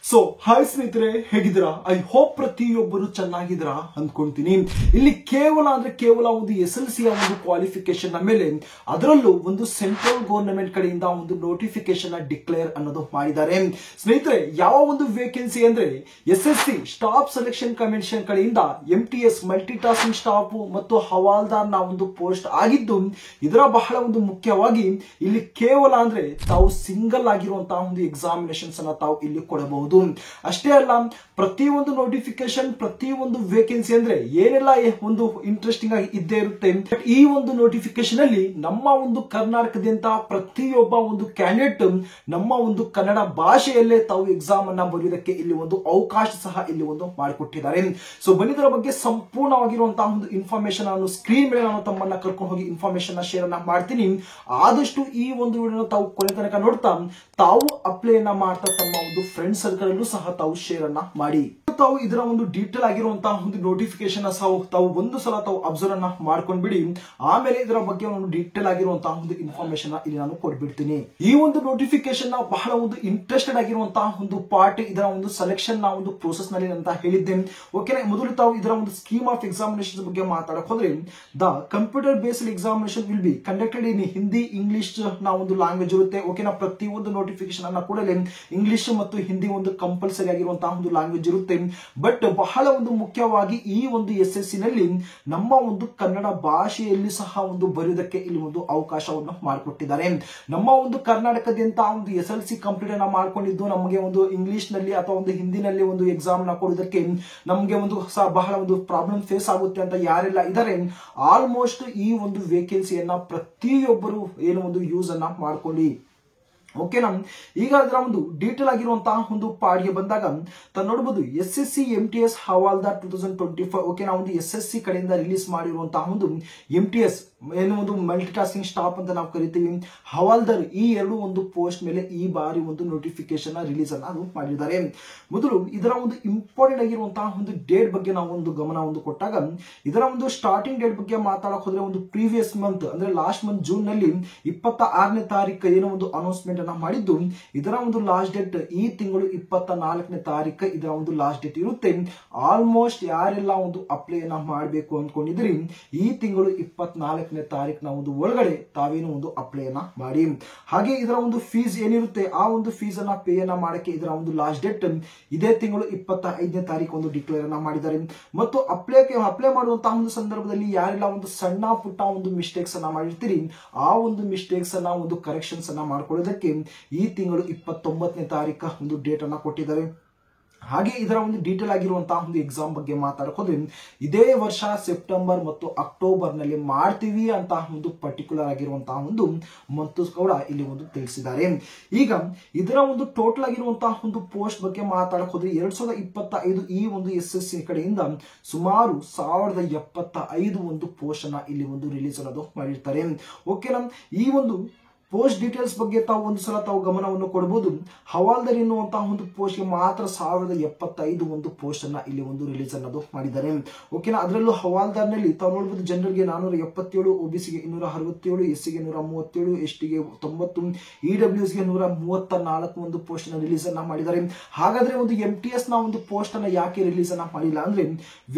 So hi ಸ್ನೇಹಿತರೆ, ಹೇಗಿದ್ದೀರಾ? I hope ಪ್ರತಿಯೊಬ್ಬರು ಚೆನ್ನಾಗಿದ್ದೀರಾ ಅಂದ್ಕೊಂತೀನಿ. ಇಲ್ಲಿ ಕೇವಲ ಒಂದು SLC ಒಂದು ಕ್ವಾಲಿಫಿಕೇಶನ್ ಮೇಲೆ, ಅದರಲ್ಲೂ ಒಂದು ಸೆಂಟ್ರಲ್ ಗವರ್ನಮೆಂಟ್ ಕಡೆಯಿಂದ ಒಂದು ನೋಟಿಫಿಕೇಶನ್ ಡಿಕ್ಲೇರ್ ಅನ್ನೋದು ಮಾಡಿದ್ದಾರೆ. ಸ್ನೇಹಿತರೆ, ಯಾವ ಒಂದು ವೇಕೆನ್ಸಿ ಅಂದ್ರೆ SSC ಸ್ಟಾಫ್ ಸೆಲೆಕ್ಷನ್ ಕಮಿಷನ್ ಕಡೆಯಿಂದ MTS ಮಲ್ಟಿ ಟಾಸ್ಕಿಂಗ್ ಸ್ಟಾಫ್ ಮತ್ತು ಹವಾಲ್ದಾರ್ ನ ಒಂದು ಪೋಸ್ಟ್ ಆಗಿದ್ದು, ಇದರ ಬಹಳ ಒಂದು ಮುಖ್ಯವಾಗಿ ಇಲ್ಲಿ ಕೇವಲ ಅಂದ್ರೆ ತಾವು ಸಿಂಗಲ್ ಆಗಿರುವಂತಹ ಒಂದು ಎಕ್ಸಾಮಿನೇಷನ್ಸ್ ಅನ್ನ ತಾವು ಇಲ್ಲಿ ಕೊಡಬಹುದು. ಅಷ್ಟೇ ಅಲ್ಲ, ಪ್ರತಿಯೊಂದು ನೋಟಿಫಿಕೇಶನ್, ಪ್ರತಿಯೊಂದು ವೇಕೆನ್ಸಿ ಅಂದ್ರೆ ಏನೆಲ್ಲ ಒಂದು ಇಂಟ್ರೆಸ್ಟಿಂಗ್ ಆಗಿ ಇದ್ದೇ ಇರುತ್ತೆ. ಈ ಒಂದು ನೋಟಿಫಿಕೇಶನ್ ಅಲ್ಲಿ ನಮ್ಮ ಒಂದು ಕರ್ನಾಟಕದಿಂದ ಪ್ರತಿಯೊಬ್ಬ ಒಂದು ಕ್ಯಾಂಡಿಡೇಟ್ ನಮ್ಮ ಒಂದು ಕನ್ನಡ ಭಾಷೆಯಲ್ಲೇ ತಾವು ಎಕ್ಸಾಮ್ ಅನ್ನ ಬರೆಯುವುದಕ್ಕೆ ಇಲ್ಲಿ ಒಂದು ಅವಕಾಶ ಸಹ ಇಲ್ಲಿ ಒಂದು ಮಾಡಿಕೊಟ್ಟಿದ್ದಾರೆ. ಸೊ ಬನ್ನಿದರ ಬಗ್ಗೆ ಸಂಪೂರ್ಣವಾಗಿರುವಂತಹ ಒಂದು ಇನ್ಫಾರ್ಮೇಶನ್ ನಾನು ಸ್ಕ್ರೀನ್ ಮೇಲೆ ನಾನು ತಮ್ಮನ್ನ ಕರ್ಕೊಂಡು ಹೋಗಿ ಇನ್ಫಾರ್ಮೇಶನ್ ಶೇರ್ ಅನ್ನ ಮಾಡ್ತೀನಿ. ಆದಷ್ಟು ಈ ಒಂದು ವಿಡಿಯೋ ತಾವು ಕೊನೆ ತನಕ ನೋಡ್ತಾ ತಾವು ಅಪ್ಲೈ ಅನ್ನ ಮಾಡ್ತಾ ತಮ್ಮ ಒಂದು ಫ್ರೆಂಡ್ ಸರ್ಕಲ್ ಅಲ್ಲೂ ಸಹ ತಾವು ಶೇರ್ ಅನ್ನ ಮಾಡಿ. ತಾವು ಇದರ ಒಂದು ಡೀಟೇಲ್ ಆಗಿರುವಂತಹ ಒಂದು ನೋಟಿಫಿಕೇಶನ್ ತಾವು ಒಂದು ಸಲ ತಾವು ಅಬ್ಸರ್ವ್ ಅನ್ನ ಮಾಡ್ಕೊಂಡ್ ಬಿಡಿ. ಆಮೇಲೆ ಇದರ ಬಗ್ಗೆ ಒಂದು ಡೀಟೇಲ್ ಆಗಿರುವಂತಹ ಒಂದು ಇನ್ಫಾರ್ಮೇಶನ್ ಇಲ್ಲಿ ನಾನು ಕೊಡ್ಬಿಡ್ತೀನಿ. ಈ ಒಂದು ನೋಟಿಫಿಕೇಶನ್ ಬಹಳ ಒಂದು ಇಂಟ್ರೆಸ್ಟೆಡ್ ಆಗಿರುವಂತಹ ಒಂದು ಪಾರ್ಟ್, ಇದರ ಒಂದು ಸೆಲೆಕ್ಷನ್ ನ ಒಂದು ಪ್ರೋಸೆಸ್ ನಲ್ಲಿ ಅಂತ ಹೇಳಿದ್ದೆ. ಓಕೆನಾ, ಮೊದಲು ತಾವು ಇದರ ಒಂದು ಸ್ಕೀಮ್ ಆಫ್ ಎಕ್ಸಾಮಿನೇಷನ್ ಬಗ್ಗೆ ಮಾತಾಡಕ್ ಹೋದ್ರೆ, the computer based examination will be conducted in Hindi, English ನ ಒಂದು ಲ್ಯಾಂಗ್ವೇಜ್ ಇರುತ್ತೆ. ಓಕೆನಾ, ಪ್ರತಿಯೊಂದು ನೋಟಿಫಿಕೇಶನ್ ಅನ್ನ ಕೂಡಲೇ ಇಂಗ್ಲಿಷ್ ಮತ್ತು ಹಿಂದಿ ಒಂದು ಕಂಪಲ್ಸರಿ ಆಗಿರುವಂತಹ ಒಂದು ಲ್ಯಾಂಗ್ವೇಜ್ ಇರುತ್ತೆ. ಬಟ್ ಬಹಳ ಒಂದು ಮುಖ್ಯವಾಗಿ ಈ ಒಂದು SSC ನಲ್ಲಿ ನಮ್ಮ ಒಂದು ಕನ್ನಡ ಭಾಷೆಯಲ್ಲಿ ಸಹ ಒಂದು ಬರೆಯುವುದಕ್ಕೆ ಇಲ್ಲಿ ಒಂದು ಅವಕಾಶವನ್ನು ಮಾಡಿಕೊಟ್ಟಿದ್ದಾರೆ. ನಮ್ಮ ಒಂದು ಕರ್ನಾಟಕದಿಂದ ಒಂದು SLC ಕಂಪ್ಲೀಟ್ ಅನ್ನ ಮಾಡ್ಕೊಂಡಿದ್ದು ನಮಗೆ ಒಂದು ಇಂಗ್ಲಿಷ್ ನಲ್ಲಿ ಅಥವಾ ಒಂದು ಹಿಂದಿನಲ್ಲಿ ಒಂದು ಎಕ್ಸಾಮ್ ನ ಕೊಡೋದಕ್ಕೆ ನಮಗೆ ಒಂದು ಬಹಳ ಒಂದು ಪ್ರಾಬ್ಲಮ್ ಫೇಸ್ ಆಗುತ್ತೆ ಅಂತ ಯಾರೆಲ್ಲ ಇದ್ದಾರೆ, ಆಲ್ಮೋಸ್ಟ್ ಈ ಒಂದು ವೇಕೆನ್ಸಿಯನ್ನ ಪ್ರತಿಯೊಬ್ಬರು ಏನು ಒಂದು ಯೂಸ್ ಅನ್ನ ಮಾಡ್ಕೊಳ್ಳಿ. ಓಕೆನಾ, ಈಗ ಅದರ ಒಂದು ಡೀಟೇಲ್ ಆಗಿರುವಂತಹ ಒಂದು ಪಾರ್ಟ್ಗೆ ಬಂದಾಗ ತಾವು ನೋಡಬಹುದು SSC MTS ಹವಾಲ್ದಾರ್ 2025. ಓಕೆನಾ, ಒಂದು SSC ಕಡೆಯಿಂದ ರಿಲೀಸ್ ಮಾಡಿರುವಂತಹ ಒಂದು MTS ಏನು ಒಂದು ಮಲ್ಟಿ ಟಾಸ್ಕಿಂಗ್ ಸ್ಟಾಫ್ ಅಂತ ನಾವು ಕರಿತೀವಿ, ಹವಾಲ್ದಾರ್, ಈ ಎರಡು ಒಂದು ಪೋಸ್ಟ್ ಮೇಲೆ ಈ ಬಾರಿ ಒಂದು ನೋಟಿಫಿಕೇಶನ್ ರಿಲೀಸ್ ಅನ್ನ ಮಾಡಿದ್ದಾರೆ. ಮೊದಲು ಇದರ ಒಂದು ಇಂಪಾರ್ಟೆಂಟ್ ಆಗಿರುವಂತಹ ಒಂದು ಡೇಟ್ ಬಗ್ಗೆ ನಾವು ಒಂದು ಗಮನ ಒಂದು ಕೊಟ್ಟಾಗ, ಇದರ ಒಂದು ಸ್ಟಾರ್ಟಿಂಗ್ ಡೇಟ್ ಬಗ್ಗೆ ಮಾತಾಡಕ್ ಹೋದ್ರೆ ಒಂದು ಪ್ರೀವಿಯಸ್ ಮಂತ್ ಅಂದ್ರೆ ಲಾಸ್ಟ್ ಮಂತ್ ಜೂನ್ ನಲ್ಲಿ 26ನೇ ತಾರೀಕು ಏನೋ ಒಂದು ಅನೌನ್ಸ್ಮೆಂಟ್ ಅನ್ನ ಮಾಡಿದ್ದು, ಇದರ ಒಂದು ಲಾಸ್ಟ್ ಡೇಟ್ ಈ ತಿಂಗಳು 24ನೇ ತಾರೀಕು ಇದರ ಒಂದು ಲಾಸ್ಟ್ ಡೇಟ್ ಇರುತ್ತೆ. ಆಲ್ಮೋಸ್ಟ್ ಯಾರೆಲ್ಲ ಒಂದು ಅಪ್ಲೈ ಅನ್ನ ಮಾಡಬೇಕು ಅಂದ್ಕೊಂಡಿದ್ರಿ, ಈ ತಿಂಗಳು 24ನೇ ತಾರೀಕು ಒಂದು ಒಳಗಡೆ ತಾವೇನು ಒಂದು ಅಪ್ಲೈ ಅನ್ನ ಮಾಡಿ. ಹಾಗೆ ಇದರ ಒಂದು ಫೀಸ್ ಏನಿರುತ್ತೆ, ಆ ಒಂದು ಫೀಸ್ ಅನ್ನ ಪೇ ಅನ್ನ ಮಾಡಕ್ಕೆ ಇದರ ಒಂದು ಲಾಸ್ಟ್ ಡೇಟ್ ಇದೇ ತಿಂಗಳು 25ನೇ ತಾರೀಕು ಒಂದು ಡಿಕ್ಲೇರ್ ಅನ್ನ ಮಾಡಿದ್ದಾರೆ. ಮತ್ತು ಅಪ್ಲೈ ಮಾಡುವಂತಹ ಒಂದು ಸಂದರ್ಭದಲ್ಲಿ ಯಾರೆಲ್ಲ ಒಂದು ಸಣ್ಣ ಪುಟ್ಟ ಒಂದು ಮಿಸ್ಟೇಕ್ಸ್ ಅನ್ನ ಮಾಡಿರ್ತೀರಿ, ಆ ಒಂದು ಮಿಸ್ಟೇಕ್ಸ್ ಅನ್ನ ಒಂದು ಕರೆಕ್ಷನ್ಸ್ ಅನ್ನ ಮಾಡ್ಕೊಳ್ಳೋದಕ್ಕೆ ಈ ತಿಂಗಳು 29ನೇ ತಾರೀಕು ಒಂದು ಡೇಟ್ ಅನ್ನ ಕೊಟ್ಟಿದ್ದಾರೆ. ಹಾಗೆ ಇದರ ಒಂದು ಡೀಟೇಲ್ ಆಗಿರುವಂತಹ ಒಂದು ಎಕ್ಸಾಮ್ ಬಗ್ಗೆ ಮಾತಾಡಕ್ ಹೋದ್ರೆ, ಇದೇ ವರ್ಷ ಸೆಪ್ಟೆಂಬರ್ ಮತ್ತು ಅಕ್ಟೋಬರ್ ನಲ್ಲಿ ಮಾಡ್ತೀವಿ ಅಂತ ಒಂದು ಪರ್ಟಿಕ್ಯುಲರ್ ಆಗಿರುವಂತಹ ಒಂದು ಮಂತು ಕೂಡ ಇಲ್ಲಿ ಒಂದು ತಿಳಿಸಿದ್ದಾರೆ. ಈಗ ಇದರ ಒಂದು ಟೋಟಲ್ ಆಗಿರುವಂತಹ ಒಂದು ಪೋಸ್ಟ್ ಬಗ್ಗೆ ಮಾತಾಡಕ್ ಹೋದ್ರೆ 2025 ಈ ಒಂದು SSC ಕಡೆಯಿಂದ ಸುಮಾರು 1075 ಒಂದು ಪೋಸ್ಟ್ ಅನ್ನ ಇಲ್ಲಿ ಒಂದು ರಿಲೀಸ್ ಅನ್ನೋದು ಮಾಡಿರ್ತಾರೆ. ಓಕೆನಾ, ಈ ಒಂದು ಪೋಸ್ಟ್ ಡೀಟೇಲ್ಸ್ ಬಗ್ಗೆ ತಾವು ಒಂದು ಸಲ ತಾವು ಗಮನವನ್ನು ಕೊಡಬಹುದು. ಹವಾಲ್ದಾರ್ ಎನ್ನುವಂತಹ ಒಂದು ಪೋಸ್ಟ್ ಗೆ ಮಾತ್ರ 1075 ಒಂದು ಪೋಸ್ಟ್ ಅನ್ನ ಇಲ್ಲಿ ಒಂದು ರಿಲೀಸ್ ಅನ್ನೋದು ಮಾಡಿದ್ದಾರೆ. ಓಕೆನಾ, ಅದರಲ್ಲೂ ಹವಾಲ್ದಾರ್ ನಲ್ಲಿ ತಾವು ನೋಡಬಹುದು ಜನರಲ್ಗೆ 477, OBC ಗೆ 267, SC ಗೆ 137, ST ಗೆ 90, EWS ಗೆ 134 ಒಂದು ಪೋಸ್ಟ್ ಅನ್ನ ರಿಲೀಸ್ ಅನ್ನ ಮಾಡಿದ್ದಾರೆ. ಹಾಗಾದ್ರೆ ಒಂದು MTS ನ ಒಂದು ಪೋಸ್ಟ್ ಅನ್ನ ಯಾಕೆ ರಿಲೀಸ್ ಅನ್ನ ಮಾಡಿಲ್ಲ ಅಂದ್ರೆ,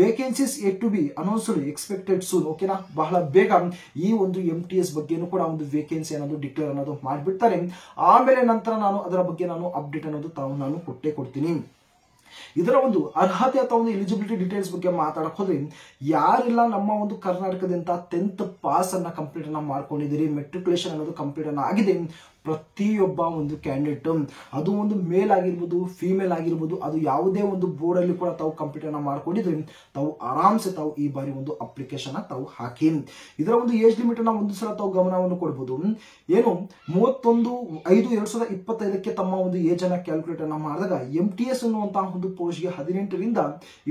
vacancies yet to be announced expected soon. ಓಕೆನಾ, ಬಹಳ ಬೇಗ ಈ ಒಂದು MTS ಬಗ್ಗೆನೂ ಕೂಡ ಒಂದು ವೇಕೆನ್ಸಿ ಅನ್ನೋದು ಡಿಕ್ಲೇರ್ ಅನ್ನೋದು ಮಾಡಿಬಿಡ್ತಾರೆ. ಆಮೇಲೆ ನಂತರ ನಾನು ಅದರ ಬಗ್ಗೆ ಅಪ್ಡೇಟ್ ಅನ್ನೋದು ನಾನು ಕೊಡ್ತೀನಿ. ಇದರ ಒಂದು ಅರ್ಹತೆ ಅಥವಾ ಒಂದು ಎಲಿಜಿಬಿಲಿಟಿ ಡೀಟೇಲ್ಸ್ ಬಗ್ಗೆ ಮಾತಾಡಕ್ ಹೋದ್ರೆ, ಯಾರೆಲ್ಲ ನಮ್ಮ ಒಂದು ಕರ್ನಾಟಕದಿಂದ 10th ಪಾಸ್ ಅನ್ನ ಕಂಪ್ಲೀಟ್ ಅನ್ನ ಮಾಡ್ಕೊಂಡಿದ್ದೀರಿ, ಮೆಟ್ರಿಕ್ಯುಲೇಷನ್ ಅನ್ನೋದು ಕಂಪ್ಲೀಟ್ ಅನ್ನ ಆಗಿದೆ, ಪ್ರತಿಯೊಬ್ಬ ಒಂದು ಕ್ಯಾಂಡಿಡೇಟ್, ಅದು ಒಂದು ಮೇಲ್ ಆಗಿರ್ಬೋದು, ಫಿಮೇಲ್ ಆಗಿರ್ಬೋದು, ಅದು ಯಾವುದೇ ಒಂದು ಬೋರ್ಡ್ ಅಲ್ಲಿ ಕೂಡ ತಾವು ಕಂಪ್ಲೀಟ್ ಅನ್ನ ಮಾಡ್ಕೊಂಡಿದ್ರೆ ತಾವು ಆರಾಮ್ಸೆ ತಾವು ಈ ಬಾರಿ ಒಂದು ಅಪ್ಲಿಕೇಶನ್ ತಾವು ಹಾಕಿ. ಇದರ ಒಂದು ಏಜ್ ಲಿಮಿಟ್ ಅನ್ನ ಒಂದು ಸಲ ತಾವು ಗಮನವನ್ನು ಕೊಡಬಹುದು. ಏನು 31/5/2025 ತಮ್ಮ ಒಂದು ಏಜ್ ಅನ್ನ ಕ್ಯಾಲ್ಕುಲೇಟ್ ಅನ್ನ ಮಾಡಿದಾಗ MTS ಅನ್ನುವಂತಹ ಒಂದು ಪೋಸ್ಟ್ ಗೆ 18ರಿಂದ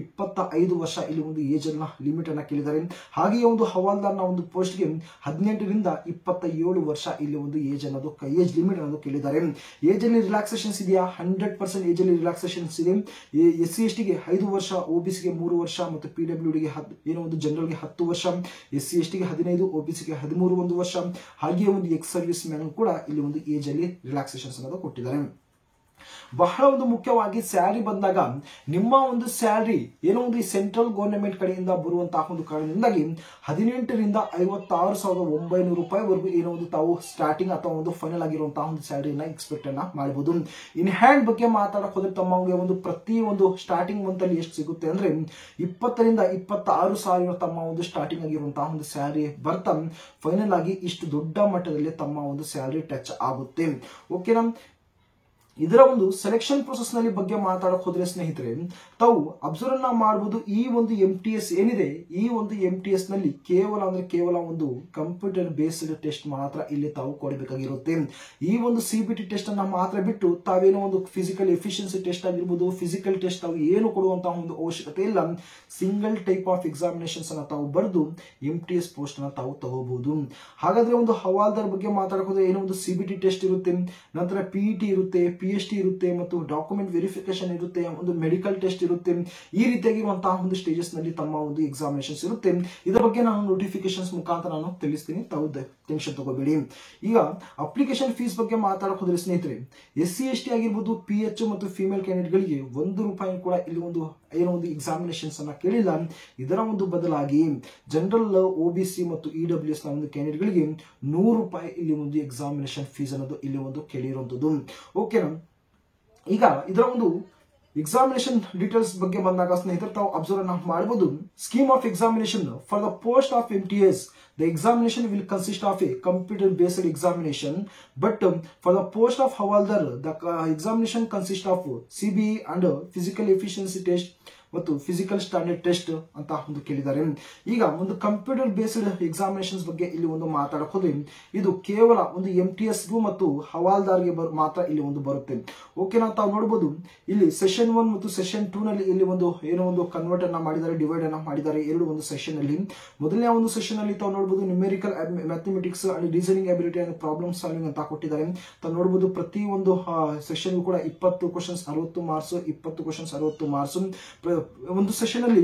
25 ವರ್ಷ ಇಲ್ಲಿ ಒಂದು ಏಜ್ ಅನ್ನ ಲಿಮಿಟ್ ಅನ್ನ ಕೇಳಿದ್ದಾರೆ. ಹಾಗೆಯೇ ಒಂದು ಹವಾಲ್ದಾರ್ ನ ಒಂದು ಪೋಸ್ಟ್ ಗೆ 18ರಿಂದ 27 ವರ್ಷ ಇಲ್ಲಿ ಒಂದು ಏಜ್ ಅನ್ನೋದು ಏಜ್ ಲಿಮಿಟ್ ಅನ್ನೋದು ಕೇಳಿದ್ದಾರೆ. ಏಜ್ ಅಲ್ಲಿ ರಿಲ್ಯಾಕ್ಸೇಷನ್ಸ್ ಇದೆಯಾ? 100% ಏಜ್ ಅಲ್ಲಿ ರಿಲ್ಯಾಕ್ಸೇಷನ್ಸ್ ಇದೆ. SC ST ಗೆ 5 ವರ್ಷ, OBC ಗೆ 3 ವರ್ಷ ಮತ್ತು PWD ಗೆ ಏನೋ ಒಂದು ಜನರಲ್ ಗೆ 10 ವರ್ಷ, SC ST ಗೆ 15, OBC ಗೆ 13 ಒಂದು ವರ್ಷ. ಹಾಗೆಯೇ ಒಂದು ಎಕ್ಸ್ ಸರ್ವಿಸ್ ಮ್ಯಾನ್ ಕೂಡ ಇಲ್ಲಿ ಒಂದು ಏಜ್ ಅಲ್ಲಿ ರಿಲ್ಯಾಕ್ಸೇಷನ್ಸ್ ಅನ್ನೋದು ಕೊಟ್ಟಿದ್ದಾರೆ. ಬಹಳ ಒಂದು ಮುಖ್ಯವಾಗಿ ಸ್ಯಾಲರಿ ಬಂದಾಗ ನಿಮ್ಮ ಒಂದು ಸ್ಯಾಲರಿ ಏನೋ ಒಂದು ಈ ಸೆಂಟ್ರಲ್ ಗವರ್ನಮೆಂಟ್ ಕಡೆಯಿಂದ ಬರುವಂತಹ ಒಂದು ಕಾರಣದಿಂದಾಗಿ 18ರಿಂದ 56,900 ರೂಪಾಯಿವರೆಗೂ ಏನೋ ಒಂದು ತಾವು ಸ್ಟಾರ್ಟಿಂಗ್ ಅಥವಾ ಒಂದು ಫೈನಲ್ ಆಗಿರುವಂತಹ ಒಂದು ಸ್ಯಾಲರಿನ ಎಕ್ಸ್ಪೆಕ್ಟ್ ಅನ್ನ ಮಾಡಬಹುದು. ಇನ್ ಹ್ಯಾಂಡ್ ಬಗ್ಗೆ ಮಾತಾಡಕ್ ಹೋದ್ರೆ ತಮಗೆ ಒಂದು ಪ್ರತಿ ಒಂದು ಸ್ಟಾರ್ಟಿಂಗ್ ಮಂತ್ ಅಲ್ಲಿ ಎಷ್ಟು ಸಿಗುತ್ತೆ ಅಂದ್ರೆ 20ರಿಂದ 26,000 ತಮ್ಮ ಒಂದು ಸ್ಟಾರ್ಟಿಂಗ್ ಆಗಿರುವಂತಹ ಒಂದು ಸ್ಯಾಲರಿ ಬರ್ತಾ ಫೈನಲ್ ಆಗಿ ಇಷ್ಟು ದೊಡ್ಡ ಮಟ್ಟದಲ್ಲಿ ತಮ್ಮ ಒಂದು ಸ್ಯಾಲರಿ ಟಚ್ ಆಗುತ್ತೆ. ಓಕೆನಾ. ಇದರ ಒಂದು ಸೆಲೆಕ್ಷನ್ ಪ್ರೊಸೆಸ್ ನಲ್ಲಿ ಬಗ್ಗೆ ಮಾತಾಡಕ್ ಹೋದ್ರೆ ಸ್ನೇಹಿತರೆ ತಾವು ಅಬ್ಸರ್ವ್ ಅನ್ನ ಮಾಡಬಹುದು. ಈ ಒಂದು MTS ಏನಿದೆ, ಈ ಒಂದು MTS ನಲ್ಲಿ ಕೇವಲ ಒಂದು ಕಂಪ್ಯೂಟರ್ ಬೇಸ್ಡ್ ಟೆಸ್ಟ್ ಮಾತ್ರ ಇಲ್ಲಿ ತಾವು ಕೊಡಬೇಕಾಗಿರುತ್ತೆ. ಈ ಒಂದು CBT ಟೆಸ್ಟ್ ಅನ್ನ ಮಾತ್ರ ಬಿಟ್ಟು ತಾವೇನೋ ಒಂದು ಫಿಸಿಕಲ್ ಎಫಿಷಿಯನ್ಸಿ ಟೆಸ್ಟ್ ಆಗಿರ್ಬೋದು, ಫಿಸಿಕಲ್ ಟೆಸ್ಟ್ ತಾವು ಏನು ಕೊಡುವಂತಹ ಒಂದು ಅವಶ್ಯಕತೆ ಇಲ್ಲ. ಸಿಂಗಲ್ ಟೈಪ್ ಆಫ್ ಎಕ್ಸಾಮಿನೇಷನ್ಸ್ ಅನ್ನ ತಾವು ಬರೆದು MTS ಪೋಸ್ಟ್ ಅನ್ನ ತಾವು ತಗೋಬಹುದು. ಹಾಗಾದ್ರೆ ಒಂದು ಹವಾಲ್ದಾರ್ ಬಗ್ಗೆ ಮಾತಾಡಕ್ ಹೋದ್ರೆ ಏನೋ ಒಂದು CBT ಟೆಸ್ಟ್ ಇರುತ್ತೆ, ನಂತರ PET ಇರುತ್ತೆ, PST ಇರುತ್ತೆ, ಮತ್ತು ಡಾಕ್ಯುಮೆಂಟ್ ವೆರಿಫಿಕೇಶನ್ ಇರುತ್ತೆ, ಒಂದು ಮೆಡಿಕಲ್ ಟೆಸ್ಟ್ ಇರುತ್ತೆ. ಈ ರೀತಿಯಾಗಿರುವಂತಹ ಒಂದು ಸ್ಟೇಜಸ್ ನಲ್ಲಿ ತಮ್ಮ ಒಂದು ಎಕ್ಸಾಮಿನೇಷನ್ಸ್ ಇರುತ್ತೆ. ಇದರ ಬಗ್ಗೆ ನಾನು ನೋಟಿಫಿಕೇಶನ್ಸ್ ಮುಖಾಂತರ ನಾನು ತಿಳಿಸ್ತೀನಿ, ತಾವು ಟೆನ್ಷನ್ ತಗೋಬೇಡಿ. ಈಗ ಅಪ್ಲಿಕೇಶನ್ ಫೀಸ್ ಬಗ್ಗೆ ಮಾತಾಡಕ್ ಹೋದ್ರೆ ಸ್ನೇಹಿತರೆ SC ST ಆಗಿರ್ಬೋದು, PH ಮತ್ತು ಫಿಮೇಲ್ ಕ್ಯಾಂಡಿಡೇಟ್ ಗಳಿಗೆ ₹1 ಕೂಡ ಇಲ್ಲಿ ಒಂದು ಏನೋ ಒಂದು ಎಕ್ಸಾಮಿನೇಷನ್ಸ್ ಅನ್ನ ಕೇಳಿಲ್ಲ. ಇದರ ಒಂದು ಬದಲಾಗಿ ಜನರಲ್, OBC ಮತ್ತು EWS ನ ಒಂದು ಕ್ಯಾಂಡಿಡೇಟ್ ಗಳಿಗೆ ₹100 ಇಲ್ಲಿ ಒಂದು ಎಕ್ಸಾಮಿನೇಷನ್ ಫೀಸ್ ಅನ್ನೋದು ಇಲ್ಲಿ ಒಂದು ಕೇಳಿರುವಂತದ್ದು. ಓಕೆನಾ. ಈಗ ಇದರ ಒಂದು ಎಕ್ಸಾಮಿನೇಷನ್ ಡೀಟೇಲ್ಸ್ ಬಗ್ಗೆ ಬಂದಾಗ ಸ್ನೇಹಿತರೆ ತಾವು ಅಬ್ಸರ್ವ್ ಅನ್ನ ಮಾಡಬಹುದು. Scheme of examination for the post of MTS, the examination will consist of a computer based examination, but for the post of Havaldar the examination consists of CBE and physical efficiency test ಮತ್ತು physical standard test ಅಂತ ಒಂದು ಕೇಳಿದ್ದಾರೆ. ಈಗ ಒಂದು computer based examinations ಬಗ್ಗೆ ಇಲ್ಲಿ ಒಂದು ಮಾತಾಡಕ್ ಹೋದ್ರೆ ಇದು ಕೇವಲ ಒಂದು MTSಗೂ ಮತ್ತು ಹವಾಲ್ದಾರ್ಗೆ ಮಾತ್ರ ಇಲ್ಲಿ ಒಂದು ಬರುತ್ತೆ. ಓಕೆನಾ. ತಾವು ನೋಡಬಹುದು ಇಲ್ಲಿ ಸೆಷನ್ 1 ಮತ್ತು ಸೆಷನ್ 2 ನಲ್ಲಿ ಇಲ್ಲಿ ಒಂದು ಏನೋ ಒಂದು ಕನ್ವರ್ಟ್ ಅನ್ನ ಮಾಡಿದ್ದಾರೆ, ಡಿವೈಡ್ ಅನ್ನ ಮಾಡಿದ್ದಾರೆ ಎರಡು ಒಂದು ಸೆಷನ್ ಅಲ್ಲಿ. ಮೊದಲನೇ ಒಂದು ಸೆಷನ್ ಅಲ್ಲಿ ತಾವು ನೋಡಬಹುದು numerical mathematics and reasoning ability and problem solving ಅಂತ ಕೊಟ್ಟಿದ್ದಾರೆ. ತಾವು ನೋಡಬಹುದು ಪ್ರತಿ ಒಂದು ಸೆಷನ್ ಕೂಡ 20 ಕ್ವಶನ್ಸ್ 60 ಮಾರ್ಕ್ಸ್, 20 ಕ್ವಶನ್ಸ್ 60 ಮಾರ್ಕ್ಸ್. ಒಂದು ಸೆಷನ್ ಅಲ್ಲಿ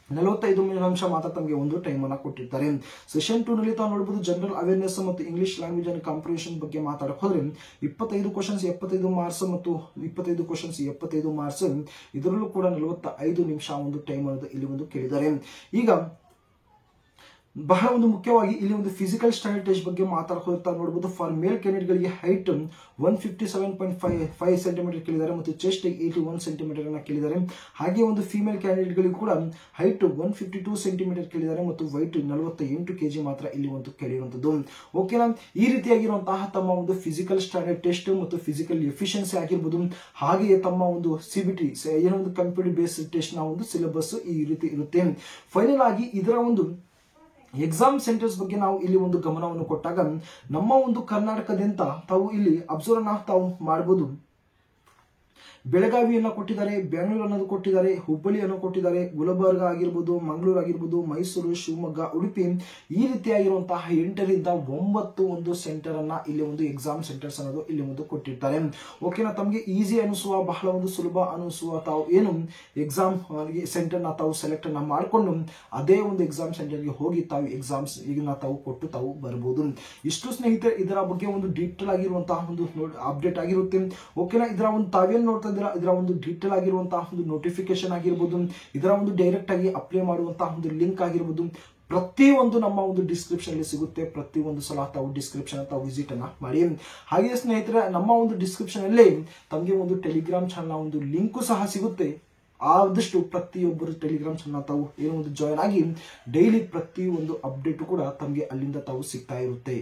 45 ನಿಮಿಷ ಮಾತ್ರ ತಮಗೆ ಒಂದು ಟೈಮ್ ಅನ್ನ ಕೊಟ್ಟಿರ್ತಾರೆ. ಸೆಷನ್ 2 ನಲ್ಲಿ ತಾವು ನೋಡಬಹುದು ಜನರಲ್ ಅವೇರ್ನೆಸ್ ಮತ್ತು ಇಂಗ್ಲಿಷ್ ಲ್ಯಾಂಗ್ವೇಜ್ ಅಂಡ್ ಕಾಂಪ್ರಿಹೆನ್ಷನ್ ಬಗ್ಗೆ ಮಾತಾಡಕ್ ಹೋದ್ರೆ 25 ಕ್ವಶನ್ಸ್ 75 ಮಾರ್ಕ್ಸ್ ಮತ್ತು 25 ಕ್ವಶನ್ಸ್ 75 ಮಾರ್ಕ್ಸ್. ಇದರಲ್ಲೂ ಕೂಡ 45 ನಿಮಿಷ ಒಂದು ಟೈಮ್ ಅನ್ನೋದು ಇಲ್ಲಿ ಒಂದು ಕೇಳಿದ್ದಾರೆ. ಈಗ ಬಹಳ ಒಂದು ಮುಖ್ಯವಾಗಿ ಇಲ್ಲಿ ಒಂದು ಫಿಸಿಕಲ್ ಸ್ಟ್ಯಾಂಡರ್ಡ್ ಟೆಸ್ಟ್ ಬಗ್ಗೆ ಮಾತಾಡ್ತಾ ನೋಡಬಹುದು. ಫಾರ್ ಮೇಲ್ ಕ್ಯಾಂಡಿಡೇಟ್ ಗಳಿಗೆ ಹೈಟ್ 157.5 ಸೆಂಟಿಮೀಟರ್ ಕೇಳಿದ್ದಾರೆ ಮತ್ತು ಚೆಸ್ಟ್ 81 ಸೆಂಟಿಮೀಟರ್ ಅನ್ನ ಕೇಳಿದ್ದಾರೆ. ಹಾಗೆ ಒಂದು ಫಿಮೇಲ್ ಕ್ಯಾಂಡಿಡೇಟ್ ಗಳಿಗೆ ಕೂಡ ಹೈಟ್ 152 ಸೆಂಟಿಮೀಟರ್ ಕೇಳಿದ್ದಾರೆ ಮತ್ತು ವೈಟ್ 48 kg ಮಾತ್ರ ಇಲ್ಲಿ ಒಂದು ಕೇಳಿರುವಂತದ್ದು. ಓಕೆನಾ. ಈ ರೀತಿಯಾಗಿರುವಂತಹ ತಮ್ಮ ಒಂದು ಫಿಸಿಕಲ್ ಸ್ಟ್ಯಾಂಡರ್ಡ್ ಟೆಸ್ಟ್ ಮತ್ತು ಫಿಸಿಕಲ್ ಎಫಿಷಿಯನ್ಸಿ ಆಗಿರ್ಬೋದು, ಹಾಗೆಯೇ ತಮ್ಮ ಒಂದು CBT ಏನೋ ಒಂದು ಕಂಪ್ಯೂಟರ್ ಬೇಸ್ಡ್ ಟೆಸ್ಟ್ ನ ಒಂದು ಸಿಲೆಬಸ್ ಈ ರೀತಿ ಇರುತ್ತೆ. ಫೈನಲ್ ಆಗಿ ಇದರ ಒಂದು ಎಕ್ಸಾಮ್ ಸೆಂಟರ್ಸ್ ಬಗ್ಗೆ ನಾವು ಇಲ್ಲಿ ಒಂದು ಗಮನವನ್ನು ಕೊಟ್ಟಾಗ ನಮ್ಮ ಒಂದು ಕರ್ನಾಟಕದಿಂದ ತಾವು ಇಲ್ಲಿ ಅಬ್ಸರ್ವ್ ಅನ್ನ ತಾವು ಮಾಡಬಹುದು. ಬೆಳಗಾವಿಯನ್ನು ಕೊಟ್ಟಿದ್ದಾರೆ, ಬೆಂಗಳೂರು ಅನ್ನೋದು ಕೊಟ್ಟಿದ್ದಾರೆ, ಹುಬ್ಬಳ್ಳಿಯನ್ನು ಕೊಟ್ಟಿದ್ದಾರೆ, ಗುಲ್ಬರ್ಗ ಆಗಿರ್ಬೋದು, ಮಂಗಳೂರು ಆಗಿರ್ಬೋದು, ಮೈಸೂರು, ಶಿವಮೊಗ್ಗ, ಉಡುಪಿ, ಈ ರೀತಿಯಾಗಿರುವಂತಹ 8ರಿಂದ 9 ಒಂದು ಸೆಂಟರ್ ಅನ್ನ ಇಲ್ಲಿ ಒಂದು ಎಕ್ಸಾಮ್ ಸೆಂಟರ್ಸ್ ಅನ್ನೋದು ಇಲ್ಲಿ ಒಂದು ಕೊಟ್ಟಿರ್ತಾರೆ. ಓಕೆನಾ. ತಮಗೆ ಈಸಿ ಅನಿಸುವ, ಬಹಳ ಒಂದು ಸುಲಭ ಅನಿಸುವ ತಾವು ಏನು ಎಕ್ಸಾಮ್ ಸೆಂಟರ್ ನ ತಾವು ಸೆಲೆಕ್ಟ್ ಅನ್ನ ಮಾಡಿಕೊಂಡು ಅದೇ ಒಂದು ಎಕ್ಸಾಮ್ ಸೆಂಟರ್ಗೆ ಹೋಗಿ ತಾವು ಎಕ್ಸಾಮ್ಸ್ ಈಗ ತಾವು ಕೊಟ್ಟು ತಾವು ಬರಬಹುದು. ಇಷ್ಟು ಸ್ನೇಹಿತರೆ ಇದರ ಬಗ್ಗೆ ಒಂದು ಡೀಟೇಲ್ ಆಗಿರುವಂತಹ ಒಂದು ಅಪ್ಡೇಟ್ ಆಗಿರುತ್ತೆ. ಓಕೆನಾ. ಇದರ ಒಂದು ತಾವೇನು ನೋಡ್ತಾ ಇದರ ಒಂದು ಡೀಟೇಲ್ ಆಗಿರುವಂತಹ ಒಂದು ನೋಟಿಫಿಕೇಶನ್ ಆಗಿರ್ಬೋದು, ಇದರ ಒಂದು ಡೈರೆಕ್ಟ್ ಆಗಿ ಅಪ್ಲೈ ಮಾಡುವಂತಹ ಒಂದು ಲಿಂಕ್ ಆಗಿರ್ಬೋದು, ಪ್ರತಿಯೊಂದು ನಮ್ಮ ಒಂದು ಡಿಸ್ಕ್ರಿಪ್ಷನ್ ಅಲ್ಲಿ ಸಿಗುತ್ತೆ. ಪ್ರತಿಯೊಂದು ಸಲ ತಾವು ಡಿಸ್ಕ್ರಿಪ್ಷನ್ ತಾವು ವಿಸಿಟ್ ಅನ್ನ ಮಾಡಿ. ಹಾಗೆ ಸ್ನೇಹಿತರೆ ನಮ್ಮ ಒಂದು ಡಿಸ್ಕ್ರಿಪ್ಷನ್ ಅಲ್ಲಿ ತಮಗೆ ಒಂದು ಟೆಲಿಗ್ರಾಮ್ ಚಾನಲ್ ಒಂದು ಲಿಂಕ್ ಸಹ ಸಿಗುತ್ತೆ. ಆದಷ್ಟು ಪ್ರತಿಯೊಬ್ಬರು ಟೆಲಿಗ್ರಾಮ್ ಚಾನಲ್ ತಾವು ಏನೋ ಒಂದು ಜಾಯಿನ್ ಆಗಿ ಡೈಲಿ ಪ್ರತಿ ಒಂದು ಅಪ್ಡೇಟ್ ಕೂಡ ತಮಗೆ ಅಲ್ಲಿಂದ ತಾವು ಸಿಗ್ತಾ ಇರುತ್ತೆ.